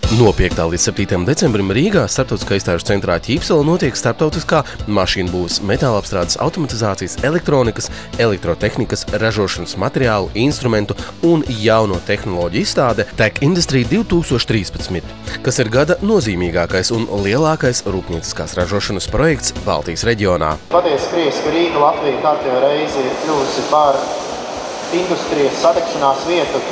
No 5. līdz 7. decembrim Rīgā Starptautiskā izstāžu centrā Ķīpselē notiek starptautiskā mašīnu būves, metālapstrādes, automatizācijas, elektronikas, elektrotehnikas, ražošanas materiālu, instrumentu un jauno tehnoloģiju izstāde Tech Industry 2013, kas ir gada nozīmīgākais un lielākais rūpnieciskās ražošanas projekts Baltijas reģionā. Patiesi prieks, ka Rīga Latvija kārtējo reizi ir kļuvusi par industrijas sadegšanās vietu,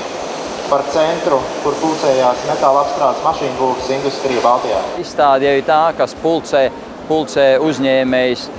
par centru, kur pulcējās metāla apstrādes mašīnu būves industrija Baltijā. Izstāde jau ir tā, kas pulcē uzņēmējs,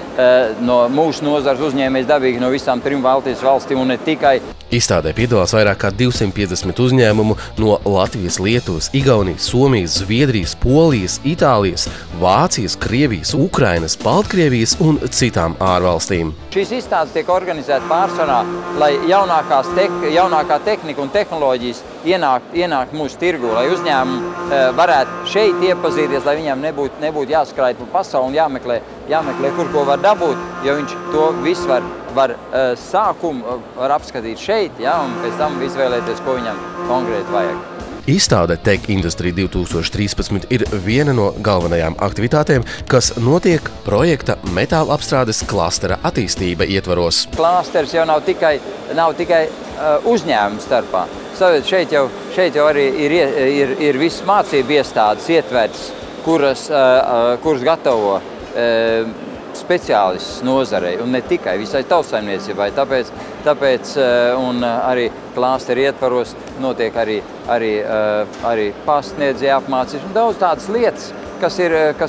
no mūsu nozares uzņēmējs dabīgi no visām 3 Baltijas valstīm un ne tikai. Izstādē piedalās vairāk kā 250 uzņēmumu no Latvijas, Lietuvas, Igaunijas, Somijas, Zviedrijas, Polijas, Itālijas, Vācijas, Krievijas, Ukrainas, Baltkrievijas un citām ārvalstīm. Šīs izstādes tiek organizētas pārsvarā, lai jaunākā tehnika un tehnoloģijas ienāk mūsu tirgu, lai uzņēmumi varētu šeit iepazīties, lai viņiem nebūtu jāskrāj pa pasauli un jāmeklē, kur ko var dabūt, jo viņš to visu var sākumu var apskatīt šeit, ja, un pēc tam izvēlēties, ko viņam konkrēti vajag. Izstāde Tech Industry 2013 ir viena no galvenajām aktivitātēm, kas notiek projekta metāla apstrādes klastera attīstība ietvaros. Klasters jau nav tikai uzņēmumu starpā. Šeit jau arī ir visas mācību iestādes ietverts, kuras gatavo speciālists nozarei, un ne tikai visai tautsaimniecībai. Tāpēc un arī klāsteri ietvaros notiek arī pasniedzēja apmācības un daudz tādas lietas, kas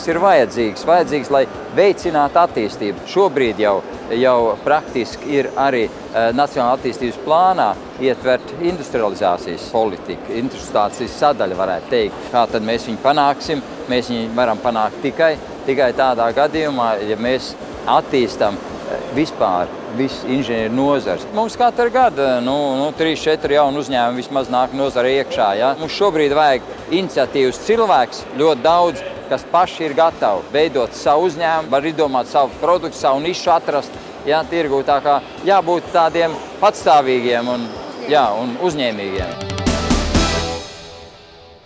ir vajadzīgas, lai veicinātu attīstību. Šobrīd jau praktiski ir arī Nacionālā attīstības plānā ietvert industrializācijas politika, industrializācijas sadaļa varētu teikt. Kā tad mēs viņu panāksim? Mēs viņu varam panākt tikai tādā gadījumā, ja mēs attīstam vispār visu inženieru nozars. Mums katru gadu 3-4 jaunu uzņēmumu vismaz nāk nozare iekšā. Ja? Mums šobrīd vajag iniciatīvas cilvēks, ļoti daudz, kas paši ir gatavi veidot savu uzņēmumu, var izdomāt savu produktu, savu nišu atrast, ja, tirgū. Tā kā jābūt tādiem patstāvīgiem un uzņēmīgiem.